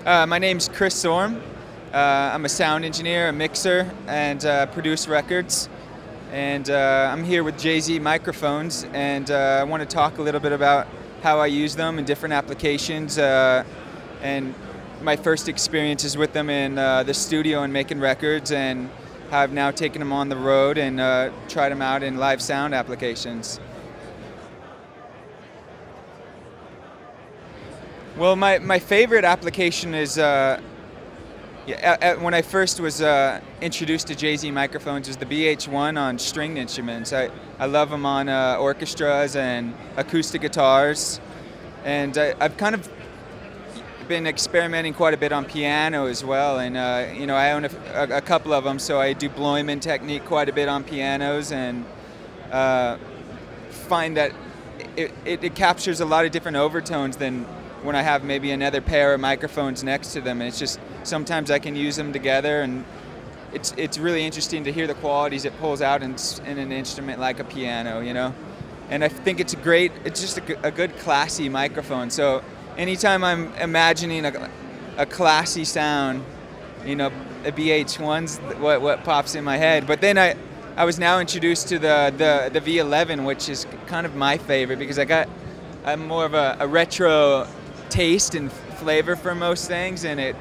My name's Chris Sorem. I'm a sound engineer, a mixer, and produce records. And I'm here with Jay-Z microphones, and I want to talk a little bit about how I use them in different applications and my first experiences with them in the studio and making records, and how I've now taken them on the road and tried them out in live sound applications. Well, my favorite application is when I first was introduced to Jay-Z microphones is the BH1 on stringed instruments. I love them on orchestras and acoustic guitars, and I've kind of been experimenting quite a bit on piano as well, and you know, I own a couple of them, so I do Bloyman technique quite a bit on pianos, and find that it captures a lot of different overtones than when I have maybe another pair of microphones next to them. And it's just, sometimes I can use them together, and it's really interesting to hear the qualities it pulls out in an instrument like a piano, you know. And I think it's just a good classy microphone. So anytime I'm imagining a classy sound, you know, a BH1's what pops in my head. But then I was now introduced to the V11, which is kind of my favorite, because I'm more of a retro taste and flavor for most things, and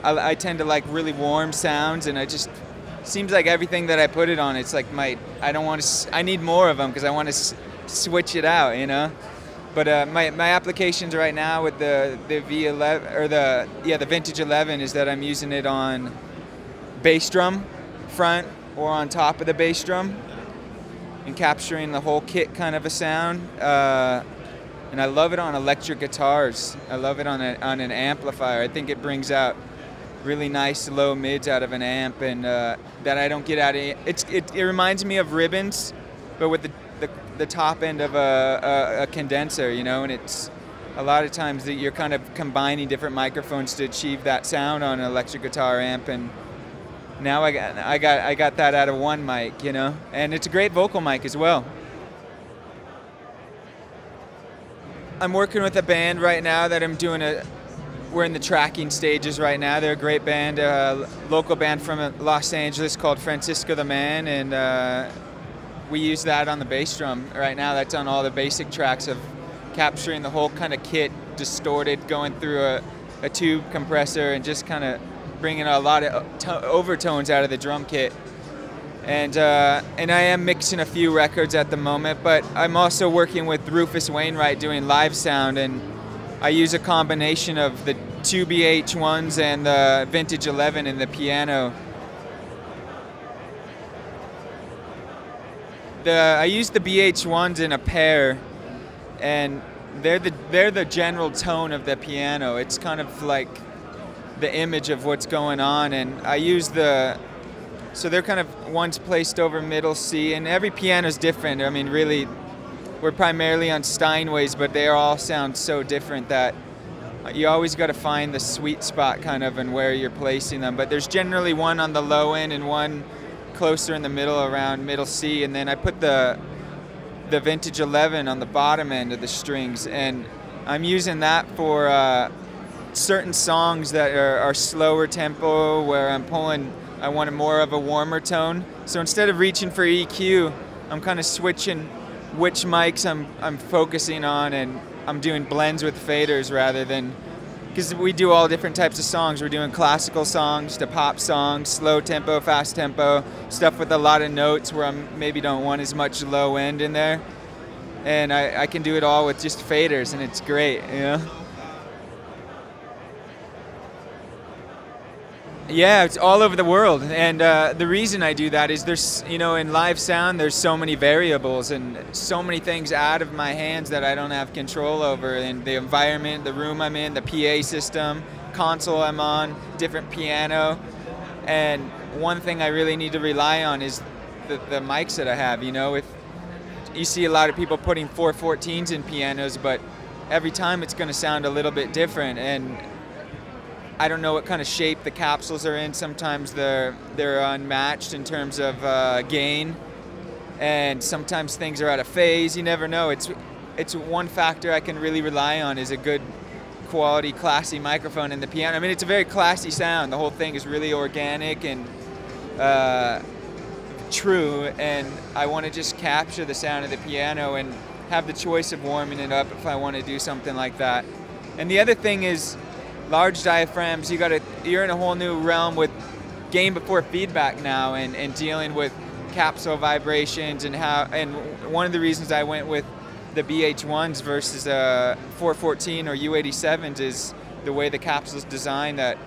I tend to like really warm sounds, and seems like everything that I put it on, it's like I need more of them because I want to switch it out, you know. But my applications right now with the V11 or the Vintage 11 is that I'm using it on bass drum front or on top of the bass drum and capturing the whole kit kind of a sound. And I love it on electric guitars. I love it on an amplifier. I think it brings out really nice low mids out of an amp, and that I don't get out of it. It reminds me of ribbons, but with the top end of a condenser, you know. And it's a lot of times that you're kind of combining different microphones to achieve that sound on an electric guitar amp. And now I got that out of one mic, you know. And it's a great vocal mic as well. I'm working with a band right now that we're in the tracking stages right now. They're a great band, a local band from Los Angeles called Francisco the Man, and we use that on the bass drum right now. That's on all the basic tracks of capturing the whole kind of kit, distorted, going through a tube compressor, and just kind of bringing a lot of overtones out of the drum kit. And I am mixing a few records at the moment, but I'm also working with Rufus Weinwright doing live sound, and I use a combination of the two BH1s and the Vintage 11 in the piano. I use the BH1s in a pair, and they're the general tone of the piano. It's kind of like the image of what's going on, and I use so they're kind of one's placed over middle C, and every piano's different. I mean, really, we're primarily on Steinways, but they all sound so different that you always got to find the sweet spot kind of and where you're placing them. But there's generally one on the low end and one closer in the middle around middle C, and then I put the Vintage 11 on the bottom end of the strings, and I'm using that for certain songs that are slower tempo, where I wanted more of a warmer tone. So instead of reaching for EQ, I'm kind of switching which mics I'm focusing on, and I'm doing blends with faders rather than, because we do all different types of songs. We're doing classical songs to pop songs, slow tempo, fast tempo, stuff with a lot of notes where I maybe don't want as much low end in there. And I can do it all with just faders, and it's great, you know? Yeah, it's all over the world, and the reason I do that is there's, you know, in live sound there's so many variables and so many things out of my hands that I don't have control over, and the environment, the room I'm in, the PA system, console I'm on, different piano, and one thing I really need to rely on is the mics that I have. You know, if you see a lot of people putting 414s in pianos, but every time it's going to sound a little bit different, and I don't know what kind of shape the capsules are in. Sometimes they're unmatched in terms of gain, and sometimes things are out of phase. You never know. It's one factor I can really rely on is a good quality, classy microphone in the piano. I mean, it's a very classy sound. The whole thing is really organic and true, and I want to just capture the sound of the piano and have the choice of warming it up if I want to do something like that. And the other thing is large diaphragms. You're in a whole new realm with gain before feedback now, and dealing with capsule vibrations and one of the reasons I went with the BH1s versus 414 or U87s is the way the capsule's designed, that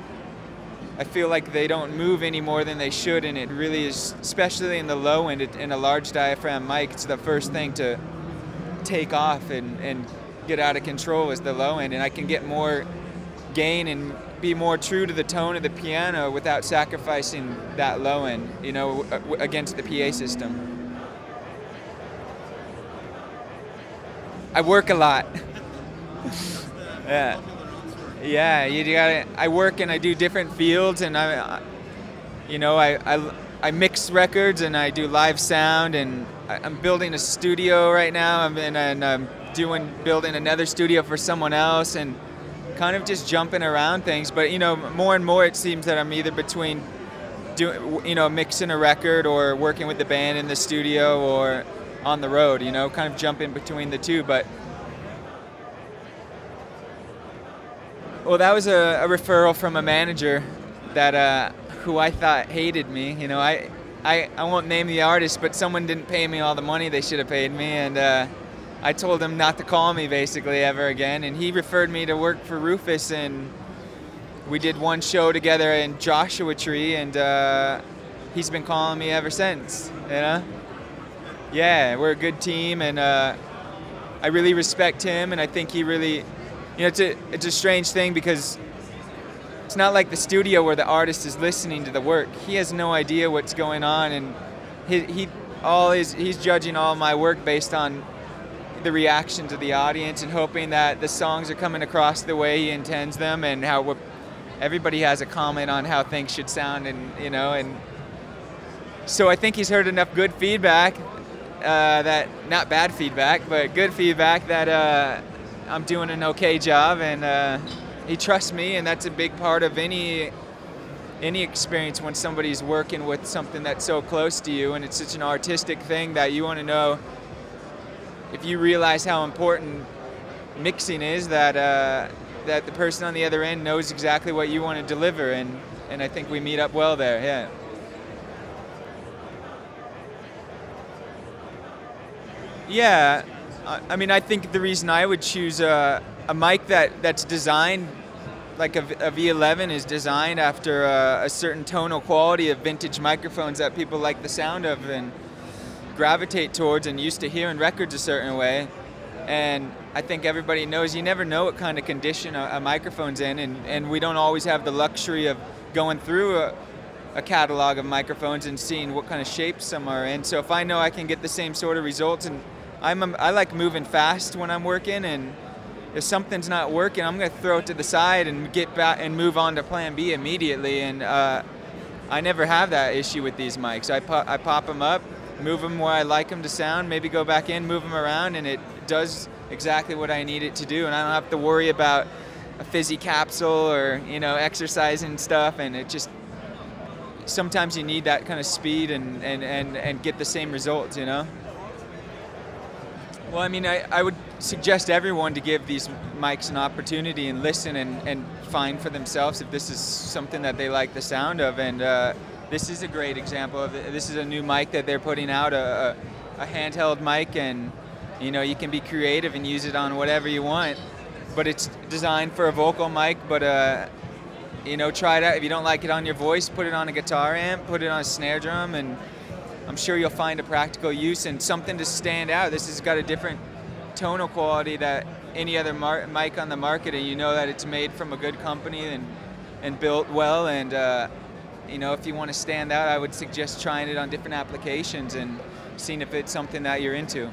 I feel like they don't move any more than they should, and it really is, especially in the low end, in a large diaphragm mic, it's the first thing to take off and get out of control is the low end, and I can get more gain and be more true to the tone of the piano without sacrificing that low end, you know, against the PA system. I work a lot. Yeah. Yeah, you gotta. I work and I do different fields, and I mix records and I do live sound, and I'm building a studio right now. I'm building another studio for someone else, and kind of just jumping around things. But you know, more and more it seems that I'm either between mixing a record or working with the band in the studio or on the road. You know, kind of jumping between the two, but. Well, that was a referral from a manager that who I thought hated me. You know, I won't name the artist, but someone didn't pay me all the money they should have paid me, and I told him not to call me basically ever again. And he referred me to work for Rufus, and we did one show together in Joshua Tree, and he's been calling me ever since. You know, yeah, we're a good team, and I really respect him, and I think he really. You know, it's a strange thing because it's not like the studio where the artist is listening to the work. He has no idea what's going on, and he's judging all my work based on the reaction to the audience and hoping that the songs are coming across the way he intends them, and how everybody has a comment on how things should sound, and you know, and so I think he's heard enough good feedback, that not bad feedback, but good feedback that. I'm doing an okay job, and he trusts me, and that's a big part of any experience when somebody's working with something that's so close to you, and it's such an artistic thing that you want to know, if you realize how important mixing is, that that the person on the other end knows exactly what you want to deliver, and I think we meet up well there, yeah. Yeah. I mean, I think the reason I would choose a mic that's designed, like a V11 is designed after a certain tonal quality of vintage microphones that people like the sound of and gravitate towards and used to hearing records a certain way. And I think everybody knows you never know what kind of condition a microphone's in, and we don't always have the luxury of going through a catalog of microphones and seeing what kind of shapes some are in. So if I know I can get the same sort of results, and I like moving fast when I'm working, and if something's not working, I'm going to throw it to the side and get back and move on to plan B immediately. And I never have that issue with these mics. I pop them up, move them where I like them to sound, maybe go back in, move them around, and it does exactly what I need it to do. And I don't have to worry about a fizzy capsule or, you know, exercising stuff. And it just, sometimes you need that kind of speed and get the same results, you know? Well, I mean, I would suggest everyone to give these mics an opportunity and listen and find for themselves if this is something that they like the sound of. And this is a great example of it. This is a new mic that they're putting out, a handheld mic, and you know, you can be creative and use it on whatever you want. But it's designed for a vocal mic, but you know, try it out. If you don't like it on your voice, put it on a guitar amp, put it on a snare drum, and I'm sure you'll find a practical use and something to stand out. This has got a different tonal quality that any other mic on the market, and you know that it's made from a good company and built well. And you know, if you want to stand out, I would suggest trying it on different applications and seeing if it's something that you're into.